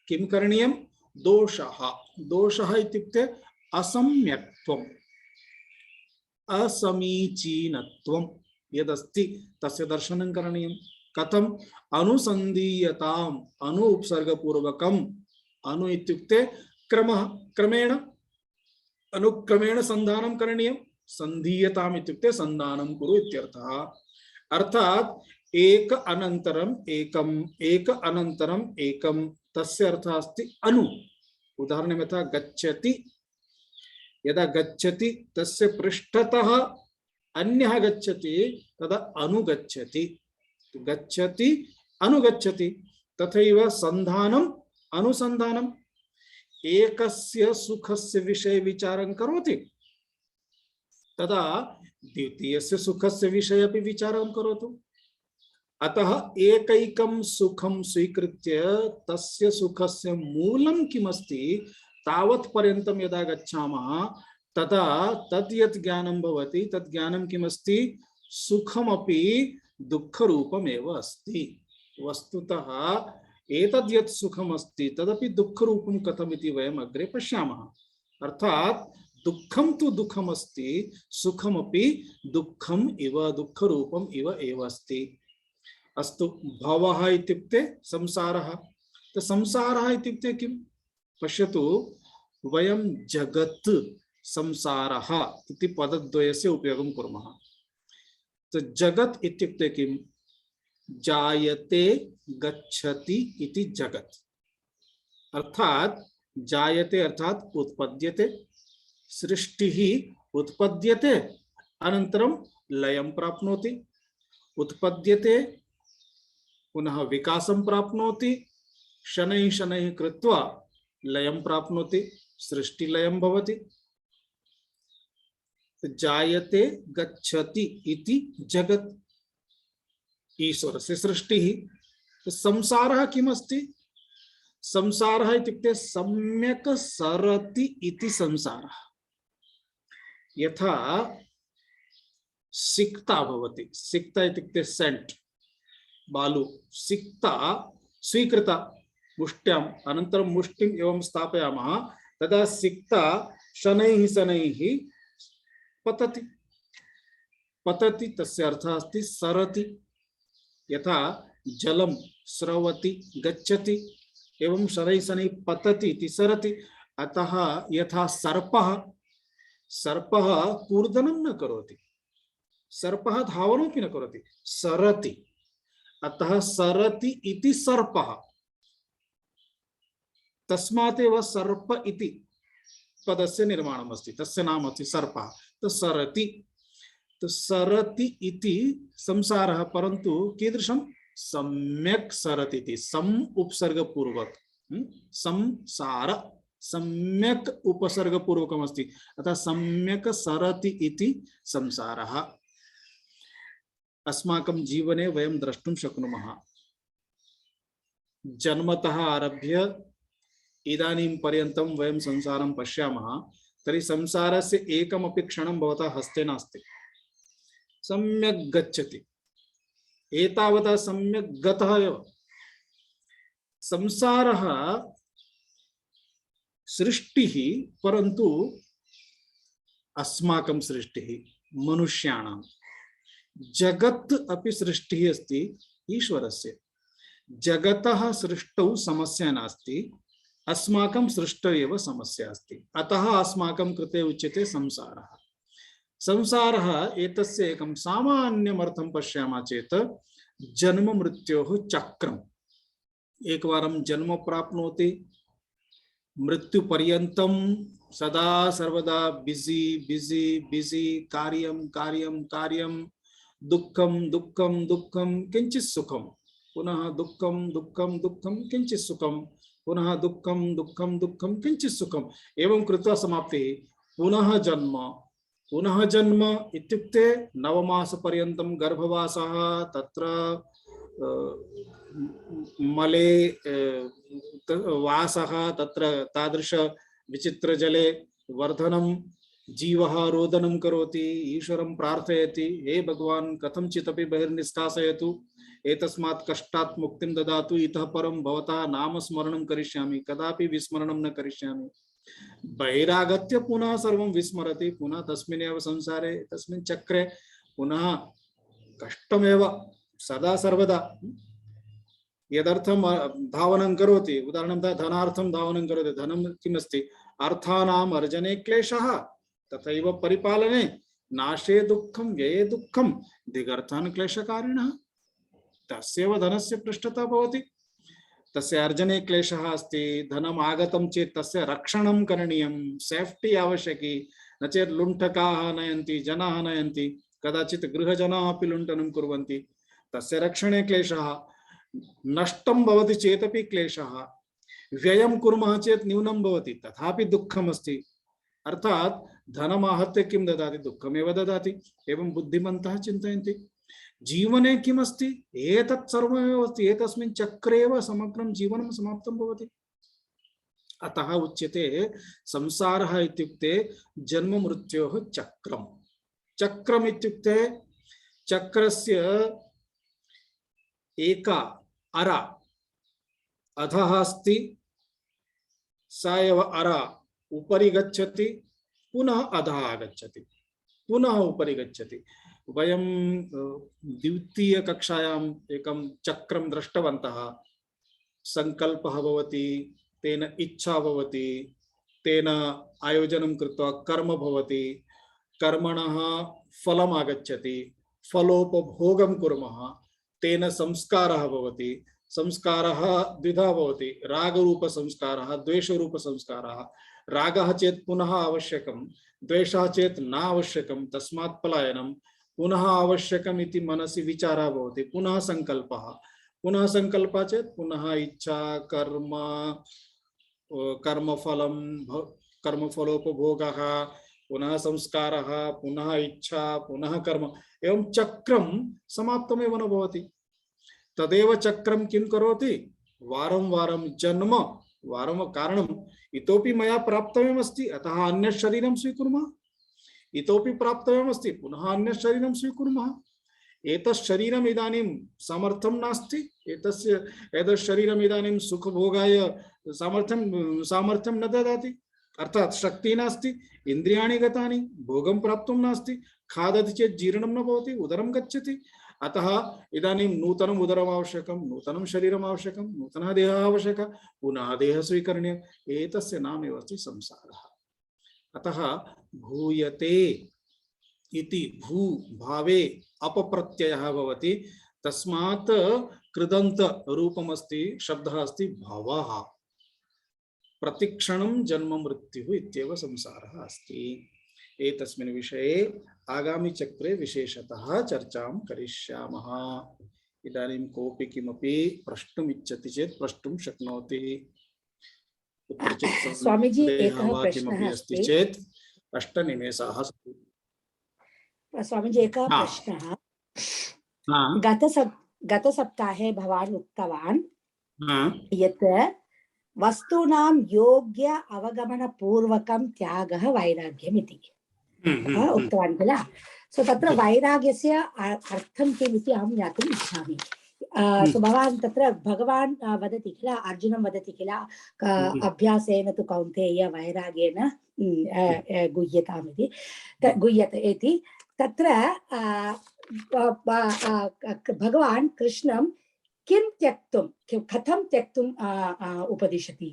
किं करणीयं? दोषः, दोषः इत्युक्ते असम्यक्त्वम्, असमीचीनत्वं यदस्ति तस्य दर्शनं करणीयं। कथम्? अनुसन्धीयताम्, अनु उपसर्गपूर्वकम्, अनु इत्युक्ते क्रमः, क्रमेण अनुक्रमेण संधानं करणीयं। संधीयताम् इत्युक्ते संधानं कुरु इत्यर्थः। अर्थात एक अनन्तरम् एकम्, एक अनन्तरम् एकं, तस्य अर्थः अस्ति अनु। उदाहरणं यथा गच्छति, यदा गच्छति तस्य पृष्ठतः अन्यः गच्छति तदा अनुगच्छति, गच्छति अनुगच्छति। तथैव संधानम् अनुसंधानम्, एकस्य सुखस्य विषये विचारं करोति तदा द्वितीयस्य सुखस्य विषये अपि विचारं करोतु। अतः एकैकं सुखं स्वीकृत्य तस्य सुखस्य मूलं किमस्ति तावत् पर्यन्तं यदा गच्छामः तदा तद् यत् ज्ञानं भवति तद् ज्ञानं किमस्ति? सुखमपि दुःखरूपमेव अस्ति। वस्तुतः एतद् यत् सुखमस्ति तदपि दुःखरूपं कथमिति वयम् अग्रे पश्यामः। अर्थात् दुःखं तु दुःखमस्ति, सुखमपि दुःखम् इव, दुःखरूपम् इव एव अस्ति। अस्तु, भवः इत्युक्ते संसारः। तो संसारः इत्युक्ते किं? पश्यतु, वयं जगत् संसारः इति पदद्वयस्य उपयोगं कुर्मः। तो जगत् इत्युक्ते किं? जायते गच्छति इति जगत। अर्थात जायते अर्थात उत्पद्यते, सृष्टि ही उत्पद्यते अनंतरम लयं प्राप्नोति, उत्पद्यते पुनः विकासं प्राप्नोति, शनैः शनैः कृत्वा लयं प्राप्नोति, सृष्टि लयं भवति। जायते गच्छति इति जगत, ईश्वरस्य सृष्टिः। तो संसारः किमस्ति? संसारः इत्युक्ते सम्यक् सरति इति संसारः। यथा सिक्ता भवति, सिक्ता इत्युक्ते सेंट, बालू, सिक्ता स्वीकृता मुष्ट्याम् अनन्तरं मुष्टिम् एवं स्थापयामः, तदा सिक्ता शनैः शनैः पतति। पतति तस्य अर्थः अस्ति सरति। यथा जलं स्रवति गच्छति एवं शनैः शनैः पतति इति सरति। अतः यथा सर्पः, सर्पः कूर्दनं न करोति, सर्पः धावनमपि न करोति, सरति। अतः सरति इति सर्पः, तस्मात् एव सर्प इति पदस्य निर्माणम् अस्ति, तस्य नाम अस्ति सर्पः। तो सरति, तो सरति इति संसारः, परन्तु कीदृशं? सम्यक् सरति इति, सम् उपसर्गपूर्वक, संसार सम्यक् उपसर्गपूर्वकम् अस्ति, अतः सम्यक् सरति इति संसारः। अस्माकं जीवने वयं द्रष्टुं शक्नुमः, जन्मतः आरभ्य इदानीं पर्यन्तं वयं संसारं पश्यामः, तर्हि संसारस्य एकमपि क्षणं भवतः हस्ते नास्ति, सम्यक् गच्छति, एतावता सम्यक् गतः एव। संसारः सृष्टिः, परन्तु अस्माकं सृष्टिः, मनुष्याणां। जगत् अपि सृष्टिः अस्ति ईश्वरस्य। जगतः सृष्टौ समस्या नास्ति, अस्माकं सृष्टौ एव समस्या अस्ति। अतः अस्माकं कृते उच्यते संसारः। संसारः एतस्य एकं सामान्यमर्थं पश्यामः चेत् जन्म मृत्योः चक्रम्। एकवारं जन्म प्राप्नोति, मृत्युपर्यन्तं सदा सर्वदा बिजी बिजी बिजी, कार्यं कार्यं कार्यं, दुःखं दुःखं दुःखं, किंचित् सुखं, पुनः दुःखं दुःखं दुःखं, किंचित् सुखं, पुनः दुःखं दुःखं दुःखं, किंचित् सुखम्, एवं कृत्वा समाप्तिः। पुनः जन्म, पुनः जन्म इत्युक्ते 9 मासपर्यन्तं गर्भवासः, तत्र मले वासः, तत्र तादृश विचित्र जले वर्धनं, जीवः रोदनं करोति, ईश्वरं प्रार्थयति, हे भगवान् कथंचिदपि बहिर्निष्कासयतु, एतस्मात् कष्टात् मुक्तिं ददातु, इतः परं भवतः नाम स्मरणं करिष्यामि, कदापि विस्मरणं न करिष्यामि। बहिरागत्य पुनः सर्वं विस्मरति, पुनः तस्मिन्नेव संसारे, तस्मिन् चक्रे पुनः कष्टमेव सदा सर्वदा। यदर्थं धावनं करोति, उदाहरणतः धनार्थं धावनं करोति, धनं किमस्ति? अर्थानाम् अर्जने क्लेशः, तथैव परिपालने, नाशे दुःखं व्यये दुःखं, दिगर्थान् क्लेशकारिणः। तस्यैव धनस्य पृष्ठतः भवति, तस्य अर्जने क्लेशः अस्ति, धनम् आगतं चेत् तस्य रक्षणं करणीयं, सेफ्टी आवश्यकी, न चेत् लुण्ठकाः नयन्ति, जनाः नयन्ति, कदाचित् गृहजनाः अपि लुण्ठनं कुर्वन्ति, तस्य रक्षणे क्लेशः, नष्टं भवति चेदपि क्लेशः, व्ययं कुर्मः चेत् न्यूनं भवति, तथापि दुःखमस्ति। अर्थात् धनमाहत्य किं ददाति? दुःखमेव ददाति। एवं बुद्धिमन्तः चिन्तयन्ति। जीवने किमस्ति? एतत् सर्वमेव अस्ति, एतस्मिन् चक्रे एव समग्रं जीवनं समाप्तं भवति। अतः उच्यते संसारः इत्युक्ते जन्म मृत्योः चक्रम्। चक्रम् इत्युक्ते चक्रस्य एका अरा अधः अस्ति, सा एव अरा उपरि गच्छति, पुनः अधः आगच्छति, पुनः उपरि गच्छति। वयं द्वितीय कक्षायाम् एकं चक्रं दृष्टवन्तः। संकल्पः भवति, तेन इच्छा भवति, तेन आयोजनं कृत्वा कर्म भवति, कर्मणः फलम् आगच्छति, फलोपभोगं कुर्मः, तेन संस्कारः भवति। संस्कारः द्विधा भवति, रागरूपसंस्कारः, द्वेषरूपसंस्कारः। रागः चेत् पुनः आवश्यकं, द्वेषः चेत् न आवश्यकं, तस्मात् पलायनं। पुनः आवश्यकम् इति मनसि विचारः भवति, पुनः संकल्पः। पुनः संकल्पः चेत् पुनः इच्छा, कर्म, कर्मफलं, कर्मफलोपभोगः, पुनः संस्कारः, पुनः इच्छा, पुनः कर्म, एवं चक्रं समाप्तमेव न भवति। तदेव चक्रं किं करोति, वारं वारं जन्म, वारं कारणम् इतोपि मया प्राप्तव्यमस्ति, अतः अन्यत् शरीरं स्वीकुर्मः, इतोपि प्राप्तव्यमस्ति, पुनः अन्यत् शरीरं स्वीकुर्मः। एतत् शरीरम् इदानीं समर्थं नास्ति, एतत् शरीरम् इदानीं सुखभोगाय सामर्थ्यं न ददाति, अर्थात् शक्तिः नास्ति, इन्द्रियाणि गतानि, भोगं प्राप्तुं नास्ति, खादति चेत् जीर्णं न भवति, उदरं गच्छति। अतः इदानीं नूतनम् उदरम् आवश्यकं, नूतनं शरीरम् आवश्यकं, नूतनः देहः आवश्यकः, पुनः देहः स्वीकरणीयः। एतस्य नामेव अस्ति संसारः। अतः भूयते इति भू भावे अपप्रत्ययः भवति, तस्मात् कृदन्त रूपमस्ति, शब्दः अस्ति भवः। प्रतिक्षणं जन्म मृत्युः इत्येव संसारः अस्ति। एतस्मिन् विषये आगामि चक्रे विशेषतः चर्चां करिष्यामः। इदानीं कोऽपि किमपि प्रष्टुम् इच्छति चेत् प्रष्टुं शक्नोति। कुत्रचित् स्वामीजी एकः किमपि अस्ति चेत् 8 निमेषाः सन्ति। स्वामीजी एकः प्रश्नः। गतसप्ताहे भवान् उक्तवान् यत् वस्तूनां योग्य अवगमनपूर्वकं त्यागः वैराग्यम् इति उक्तवान् किल। सो तत्र वैराग्यस्य अर्थं किम् इति अहं ज्ञातुम् इच्छामि। सो भवान् तत्र भगवान् वदति किल, अर्जुनं वदति किल, अभ्यासेन तु कौन्तेय वैराग्येन गुह्यताम् इति, गुह्यते इति। तत्र भगवान् कृष्णं किं त्यक्तुं, कथं त्यक्तुम् उपदिशति?